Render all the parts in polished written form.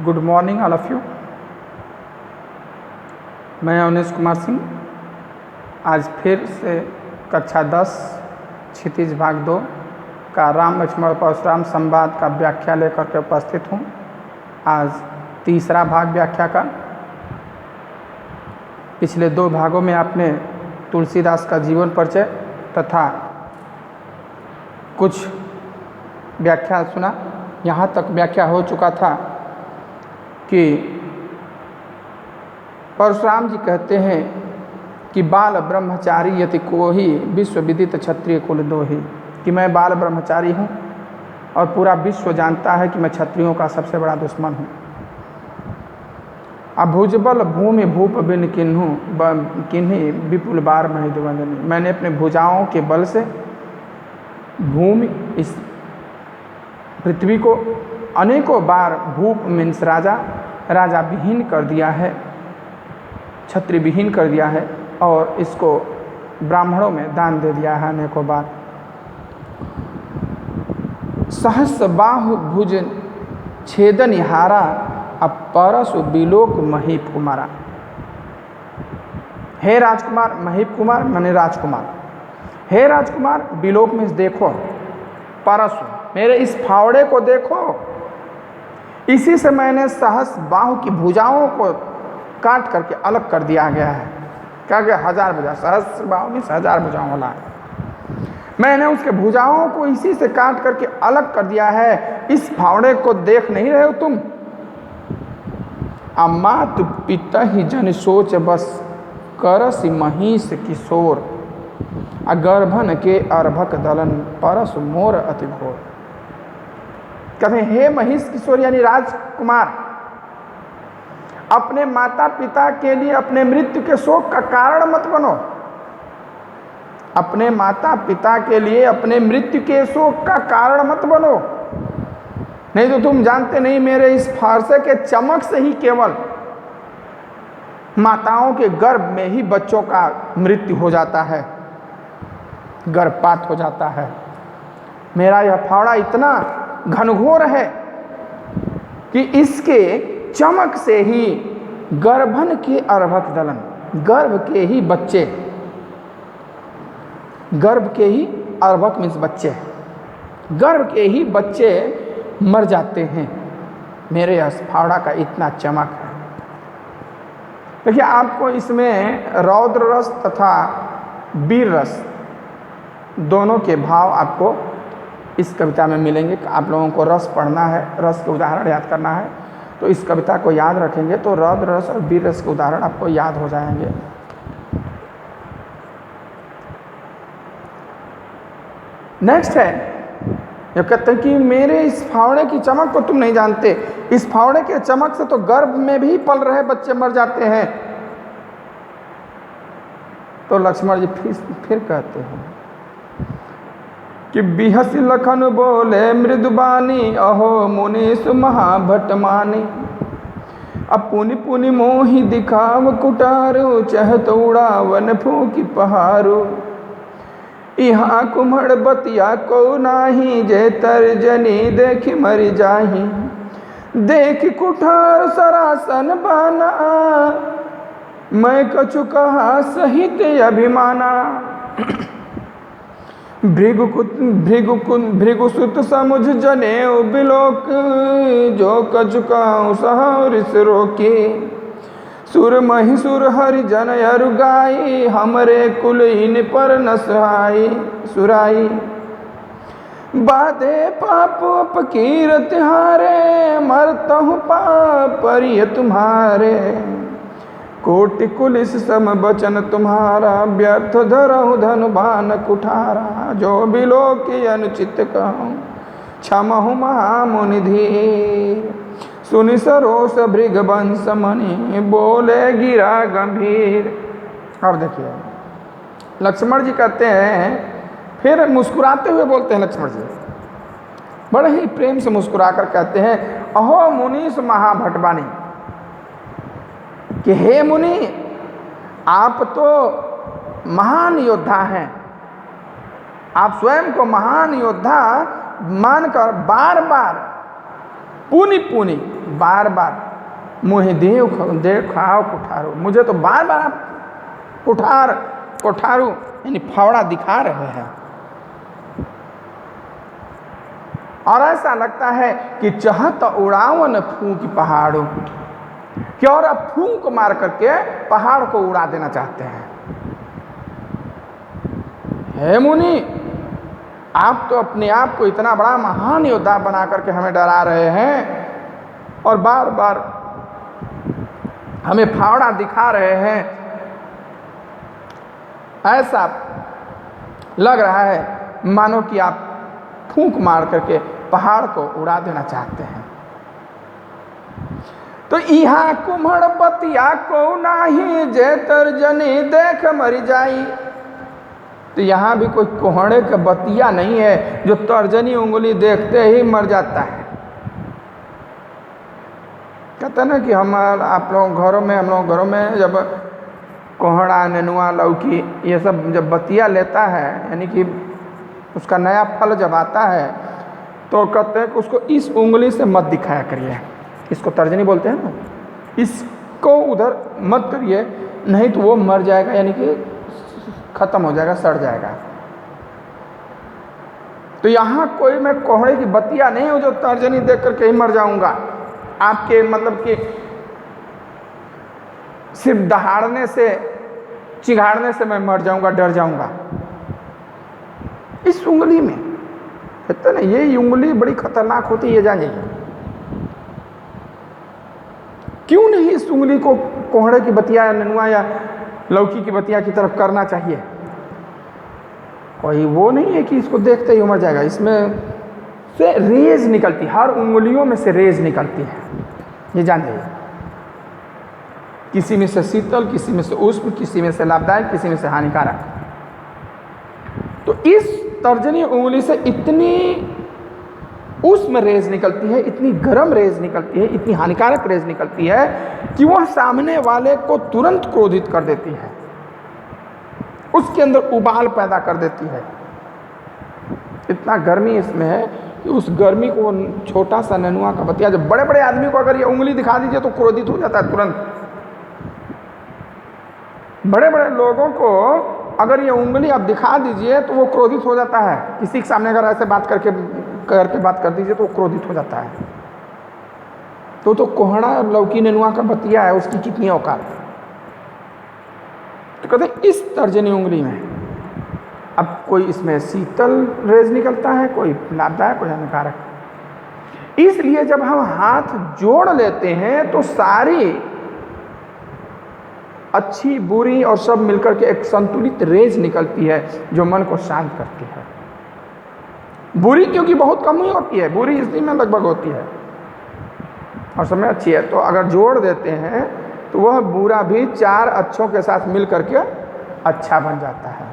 Good morning all of you. मैं अवनीश कुमार सिंह आज फिर से कक्षा 10 क्षितिज भाग 2 का राम लक्ष्मण परशुराम संवाद का व्याख्या लेकर के उपस्थित हूँ। आज तीसरा भाग व्याख्या का। पिछले 2 भागों में आपने तुलसीदास का जीवन परिचय तथा कुछ व्याख्या सुना। यहाँ तक व्याख्या हो चुका था कि परशुराम जी कहते हैं कि बाल ब्रह्मचारी यति को ही विश्व विदित क्षत्रिय कुल दो ही, कि मैं बाल ब्रह्मचारी हूँ और पूरा विश्व जानता है कि मैं क्षत्रियों का सबसे बड़ा दुश्मन हूँ। अभुजबल भूमि भूप बिन किन्हीं विपुल बार मही दुवंदनी, मैंने अपने भुजाओं के बल से भूमि इस पृथ्वी को अनेकों बार भूप मीन्स राजा विहीन कर दिया है, क्षत्रिय विहीन कर दिया है और इसको ब्राह्मणों में दान दे दिया है अनेकों बार। सहस्र बाहु भुज छेदन हारा अपरसु बिलोक महीप कुमारा। हे राजकुमार, महीप कुमार माने राजकुमार, हे राजकुमार बिलोक में देखो, परसु मेरे इस फावड़े को देखो, इसी से मैंने सहस्र बाहु की भुजाओं को काट करके अलग कर दिया गया है। क्या गया? 1000 भुजा, सहस्र बाहु में 1000 भुजाओं वाला है। मैंने उसके भुजाओं को इसी से काट करके अलग कर दिया है। इस फावड़े को देख नहीं रहे हो तुम? अमात पिता ही जन सोच बस करस महिष किशोर, अगर्भन के अर्भक दलन परस मोर अति घोर। कहते हैं हे महिष किशोर यानी राजकुमार, अपने माता पिता के लिए अपने मृत्यु के शोक का कारण मत बनो। अपने माता पिता के लिए अपने मृत्यु के शोक का कारण मत बनो, नहीं तो तुम जानते नहीं मेरे इस फारसे के चमक से ही केवल माताओं के गर्भ में ही बच्चों का मृत्यु हो जाता है, गर्भपात हो जाता है। मेरा यह फावड़ा इतना घनघोर है कि इसके चमक से ही गर्भन के अर्भक दलन, गर्भ के ही बच्चे, गर्भ के ही अर्भक मीन्स बच्चे, गर्भ के ही बच्चे मर जाते हैं। मेरे यह फावड़ा का इतना चमक है। देखिए आपको इसमें रौद्र रस तथा वीर रस दोनों के भाव आपको इस कविता में मिलेंगे। आप लोगों को रस पढ़ना है, रस के उदाहरण याद करना है, तो इस कविता को याद रखेंगे तो रौद्र रस और वीर रस के उदाहरण आपको याद हो जाएंगे। नेक्स्ट है, ये कहते हैं कि मेरे इस फावड़े की चमक को तुम नहीं जानते। इस फावड़े के चमक से तो गर्भ में भी पल रहे बच्चे मर जाते हैं। तो लक्ष्मण जी फिर कहते हैं कि बिहस लखन बोले मृदुबानी, अहो मुनीस महाभट मानी, अब पुनि पुनि मोहि दिखाव कुटारो, चहत उड़ावन फूकी पहारो, यहाँ कुम्हड़ बतिया को नाही, जे तर्जनी देखी मर जाही, देख कुठार सरासन बाना, मैं कछु कहा सहित अभिमाना, भृगुसुत समुझ जने बिलोक, जो कछु कहूँ सहरिस रोके, सुर महिसुर हरि जन अरु गाई, हमरे कुल इन पर न सहाई सुराई, बाधे पाप फकीर तिहारे, मरतहु पाप परिय तुम्हारे, कोटि कुलिस सम बचन तुम्हारा, व्यर्थ धरहु धनु बान कुठारा, जो बिलो के अनुचित कहूँ क्षमहु महामुनि धीर, सुनि सरोस भृगवंश मणि, बोले गिरा गंभीर। अब देखिए लक्ष्मण जी कहते हैं, फिर मुस्कुराते हुए बोलते हैं लक्ष्मण जी, बड़े ही प्रेम से मुस्कुराकर कहते हैं, अहो मुनीस महाभटबानी, कि हे मुनि आप तो महान योद्धा हैं, आप स्वयं को महान योद्धा मानकर बार बार पुनि पुनि बार बार मुझे देखाओ कुठारो, मुझे तो बार बार आप कोठारू यानी फावड़ा दिखा रहे हैं। और ऐसा लगता है कि चहत उड़ावन फूंक पहाड़ों, कि और अब फूंक मार करके पहाड़ को उड़ा देना चाहते हैं। हे मुनि, आप तो अपने आप को इतना बड़ा महान योद्धा बना करके हमें डरा रहे हैं और बार बार हमें फावड़ा दिखा रहे हैं। ऐसा लग रहा है मानो कि आप फूंक मार करके पहाड़ को उड़ा देना चाहते हैं। तो यहाँ कुम्हड़ बतिया को नाही जे तर्जनी देख मर जाई। तो यहाँ भी कोई कोहड़े का बतिया नहीं है जो तर्जनी उंगली देखते ही मर जाता है। कहते ना कि हम लोग घरों में जब कोहड़ा, नेनुआ, लौकी ये सब जब बतिया लेता है, यानी कि उसका नया फल जब आता है, तो कहते हैं कि उसको इस उंगली से मत दिखाया करिए, इसको तर्जनी बोलते हैं ना, इसको उधर मत करिए, नहीं तो वो मर जाएगा, यानी कि खत्म हो जाएगा, सड़ जाएगा। तो यहाँ कोई मैं कोहड़े की बतिया नहीं हूँ जो तर्जनी देख करके ही मर जाऊंगा। आपके मतलब कि सिर्फ दहाड़ने से, चिघाड़ने से मैं मर जाऊंगा, डर जाऊंगा। इस उंगली में कहते ना, ये उंगली बड़ी खतरनाक होती है, जान जाइए। क्यों नहीं इस उंगली को कोहड़े की बतिया या नेनुआ या लौकी की बतिया की तरफ करना चाहिए? कोई वो नहीं है कि इसको देखते ही मर जाएगा। इसमें से रेज निकलती, हर उंगलियों में से रेज निकलती है, ये जान जाइए। किसी में से शीतल, किसी में से उष्ण, किसी में से लाभदायक, किसी में से हानिकारक। तो इस तर्जनी उंगली से इतनी उष्ण रेज निकलती है, इतनी गर्म रेज निकलती है, इतनी हानिकारक रेज निकलती है कि वह सामने वाले को तुरंत क्रोधित कर देती है, उसके अंदर उबाल पैदा कर देती है। इतना गर्मी इसमें है कि उस गर्मी को छोटा सा नेनुआ का बतिया, जब बड़े बड़े आदमी को अगर ये उंगली दिखा दीजिए तो क्रोधित हो जाता है तुरंत। बड़े बड़े लोगों को अगर ये उंगली आप दिखा दीजिए तो वो क्रोधित हो जाता है। किसी के सामने अगर ऐसे बात करके बात कर दीजिए तो वो क्रोधित हो जाता है। तो कोहड़ा लौकी नेनुआ का बतिया है, उसकी कितनी औकात। तो कहते हैं इस तर्जनी उंगली में अब कोई इसमें शीतल रेज निकलता है, कोई लाभदायक, कोई हानिकारक। इसलिए जब हम हाथ जोड़ लेते हैं तो सारी अच्छी बुरी और सब मिलकर के एक संतुलित रेज निकलती है जो मन को शांत करती है। बुरी क्योंकि बहुत कम ही होती है, बुरी इसी में लगभग होती है और सब में अच्छी है। तो अगर जोड़ देते हैं तो वह बुरा भी चार अच्छों के साथ मिल करके अच्छा बन जाता है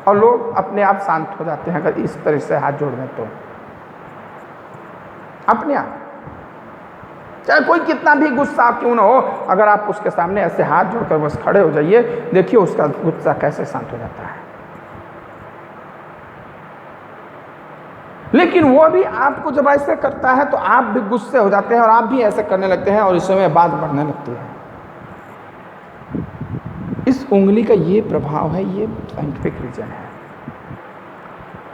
और लोग अपने आप शांत हो जाते हैं अगर इस तरह से हाथ जोड़ दें तो अपने आप। चाहे कोई कितना भी गुस्सा क्यों ना हो, अगर आप उसके सामने ऐसे हाथ जोड़कर बस खड़े हो जाइए, देखिए उसका गुस्सा कैसे शांत हो जाता है। लेकिन वो भी आपको जब ऐसे करता है तो आप भी गुस्से हो जाते हैं और आप भी ऐसे करने लगते हैं और इस समय बात बढ़ने लगती है। इस उंगली का ये प्रभाव है, ये साइंटिफिक रीजन है।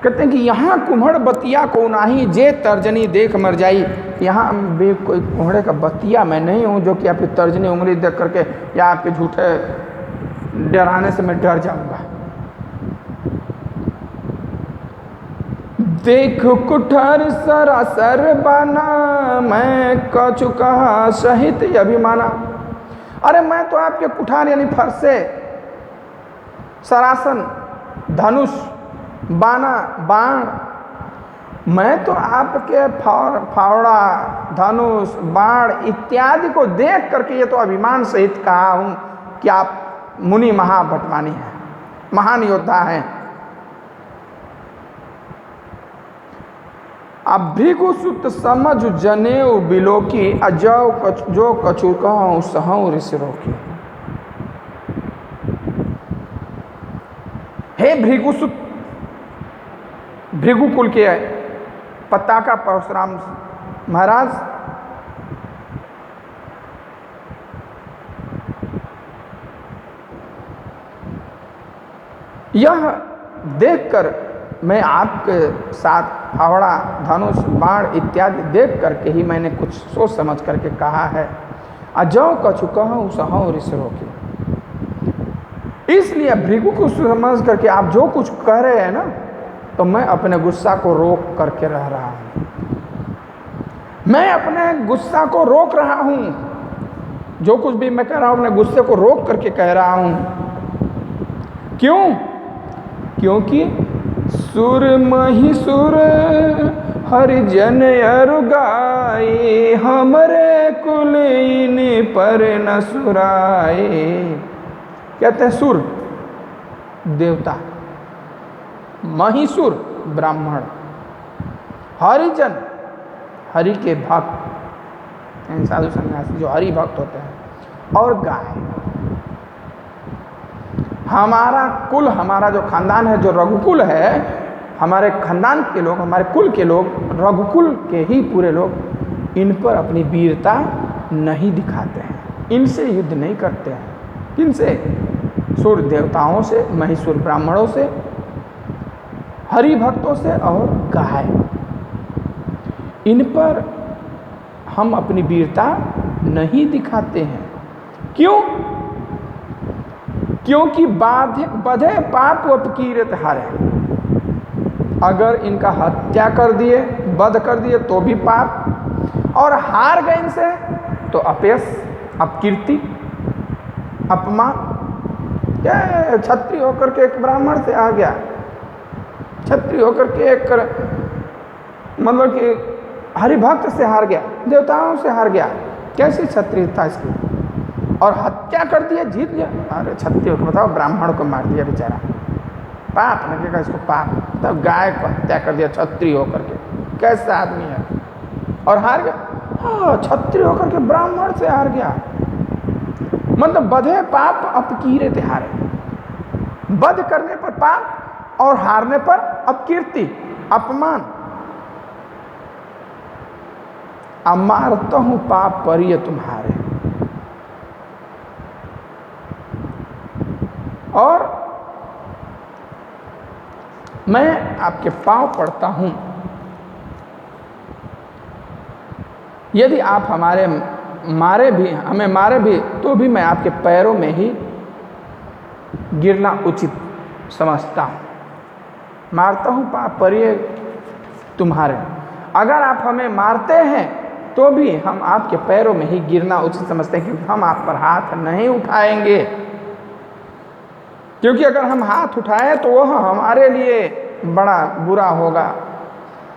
कहते हैं कि यहाँ कुम्हड़ बतिया को नाही जे तर्जनी देख मर जाई। यहाँ भी कोई कोहड़े का बतिया मैं नहीं हूँ जो कि आपकी तर्जनी उंगली देख करके या आपके झूठे डराने से मैं डर जाऊंगा। देख कुठार सरासर बाना, मैं कछु कहा सहित अभिमाना। अरे मैं तो आपके कुठार यानी फरसे, सरासन, धनुष, बाना, बाण, मैं तो आपके फावड़ा, धनुष, बाण इत्यादि को देख करके ये तो अभिमान सहित कहा हूँ कि आप मुनि महाभटमानी हैं, महान योद्धा हैं। अब भृगुसुत समझ जनेऊ बिलोकी, अजौ जो कछु कहूँ सहूँ ऋषि रोकी। हे भृगुसुत, भृगु कुल के पताका परशुराम महाराज, यह देखकर मैं आपके साथ फावड़ा, धनुष, बाण इत्यादि देख करके ही मैंने कुछ सोच समझ करके कहा है। अजौ कछु कहूँ सहौ ऋष रोके। इसलिए भृगु को समझ करके आप जो कुछ कह रहे हैं ना, तो मैं अपने गुस्सा को रोक करके रह रहा हूँ। मैं अपने गुस्सा को रोक रहा हूँ। जो कुछ भी मैं कह रहा हूँ अपने गुस्से को रोक करके कह रहा हूँ। क्यों? क्योंकि सुर महिसुर हरिजन अरु गाए, हमरे कुल इन पर न सुराए। कहते हैं सुर देवता, महिसुर ब्राह्मण, हरिजन हरि के भक्त, साधु सन्यासी जो हरि भक्त होते हैं, और गाय। हमारा कुल, हमारा जो खानदान है, जो रघुकुल है, हमारे खानदान के लोग, हमारे कुल के लोग, रघुकुल के ही पूरे लोग इन पर अपनी वीरता नहीं दिखाते हैं, इनसे युद्ध नहीं करते हैं। किनसे? सूर्य देवताओं से, महिषुर ब्राह्मणों से, हरि भक्तों से और गाय। इन पर हम अपनी वीरता नहीं दिखाते हैं। क्यों? क्योंकि बधे पाप अपकीरत हारे। अगर इनका हत्या कर दिए, वध कर दिए तो भी पाप, और हार गए इनसे तो अपयश, अपकीर्ति, अपमान। क्या क्षत्रिय होकर के एक ब्राह्मण से आ गया, क्षत्रिय होकर के एक मतलब कि हरिभक्त से हार गया, देवताओं से हार गया, कैसी क्षत्रिय था इसकी? और हत्या कर दिया, जीत लिया। अरे क्षत्रिय को बताओ, ब्राह्मण को मार दिया बेचारा, पाप लगेगा इसको, पाप। तब गाय को हत्या कर दिया क्षत्रिय होकर के, कैसा आदमी है? और हार गया। हाँ, क्षत्रिय होकर के ब्राह्मण से हार गया, मतलब बधे पाप अपकीर्ति हारे। वध करने पर पाप और हारने पर अपकीर्ति, अपमान। अमारता हूं पाप परिय तुम्हारे। और मैं आपके पांव पड़ता हूं। यदि आप हमें मारे भी तो भी मैं आपके पैरों में ही गिरना उचित समझता हूं। मारता हूं पाप परिय तुम्हारे। अगर आप हमें मारते हैं तो भी हम आपके पैरों में ही गिरना उचित समझते हैं, क्योंकि हम आप पर हाथ नहीं उठाएंगे। क्योंकि अगर हम हाथ उठाएं तो वह हमारे लिए बड़ा बुरा होगा,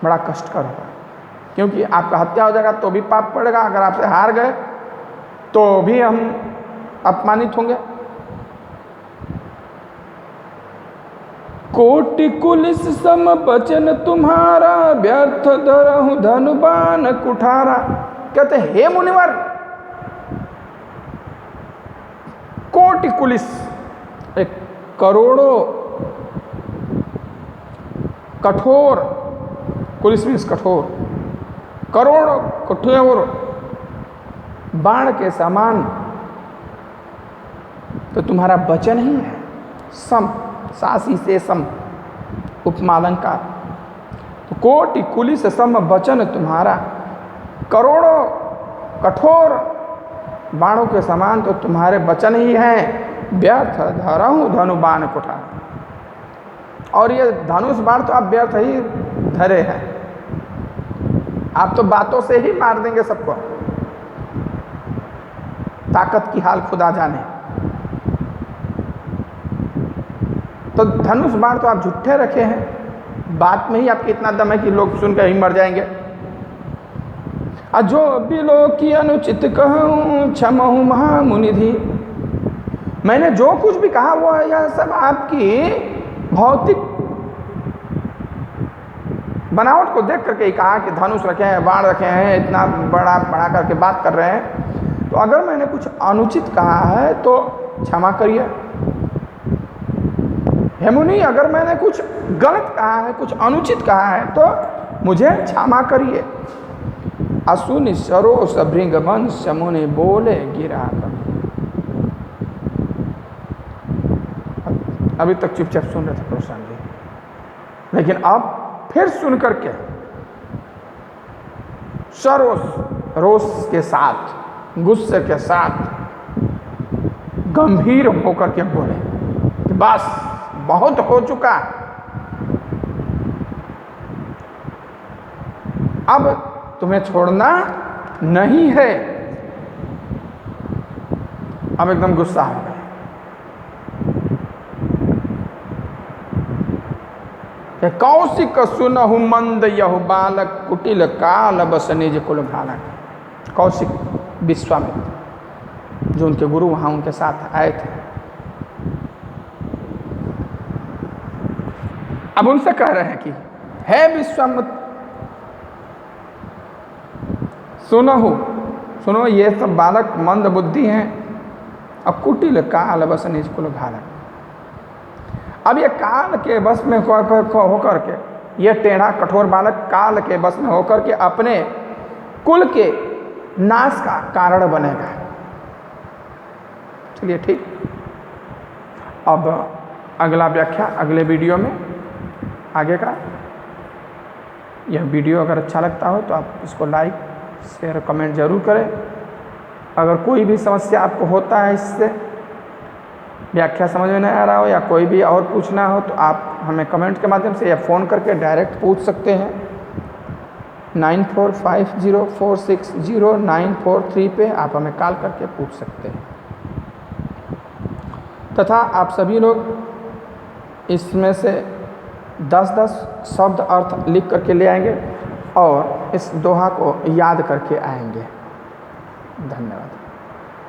बड़ा कष्टकर होगा। क्योंकि आपका हत्या हो जाएगा तो भी पाप पड़ेगा, अगर आपसे हार गए तो भी हम अपमानित होंगे। कोटि कुलिस सम बचन तुम्हारा, व्यर्थ धरहु धनुबान कुठारा। कहते हे मुनिवर, कोटि कुलिस, एक करोड़ों कठोर, कुलिस मीन्स कठोर, करोड़ों कठोर बाण के समान तो तुम्हारा वचन ही है। सम, सासी से सम, उपमालंकार। तो कोटि कुलिस सम वचन तुम्हारा, करोड़ों कठोर बाणों के समान तो तुम्हारे वचन ही हैं। व्यर्थ धरहु धनुबाण कुठार। और ये धनुष बाण तो आप व्यर्थ ही धरे हैं, आप तो बातों से ही मार देंगे सबको। ताकत की हाल खुदा जाने। तो धनुष बाण तो आप झूठे रखे हैं, बात में ही आपकी इतना दम है कि लोग सुनकर ही मर जाएंगे। अजो बिलो की अनुचित कहूँ क्षमहु महामुनिधि। मैंने जो कुछ भी कहा वो यह सब आपकी भौतिक बनावट को देख करके ही कहा कि धनुष रखे हैं, बाण रखे हैं, इतना बड़ा बड़ा करके बात कर रहे हैं। तो अगर मैंने कुछ अनुचित कहा है तो क्षमा करिए। हे मुनि, अगर मैंने कुछ गलत कहा है, कुछ अनुचित कहा है तो मुझे क्षमा करिए। असुनि सरोस भृंगवंश मुनि बोले गिरा कर। अभी तक चुपचाप सुन रहे थे प्रोत्साहन जी, लेकिन अब फिर सुन करके रोष के साथ, गुस्से के साथ गंभीर होकर के बोले कि बस बहुत हो चुका, अब तुम्हें छोड़ना नहीं है। अब एकदम गुस्सा हो गए कि कौशिक सुनहु मंद यहु बालक कुटिल काल बस निज कुल भालक। कौशिक विश्वामित्र जो उनके गुरु वहाँ उनके साथ आए थे, अब उनसे कह रहे हैं कि हे विश्वामित्र सुनो, ये सब बालक मंद बुद्धि हैं और कुटिल काल बस निज कुल भालक। अब ये काल के बस में होकर के, ये टेढ़ा कठोर बालक काल के बस में होकर के अपने कुल के नाश का कारण बनेगा। चलिए ठीक, अब अगला व्याख्या अगले वीडियो में आगे का। यह वीडियो अगर अच्छा लगता हो तो आप इसको लाइक शेयर कमेंट जरूर करें। अगर कोई भी समस्या आपको होता है, इससे व्याख्या समझ में नहीं आ रहा हो या कोई भी और पूछना हो, तो आप हमें कमेंट के माध्यम से या फ़ोन करके डायरेक्ट पूछ सकते हैं। 9450460943 पे आप हमें कॉल करके पूछ सकते हैं। तथा आप सभी लोग इसमें से 10-10 शब्द अर्थ लिख करके ले आएंगे और इस दोहा को याद करके आएंगे। धन्यवाद।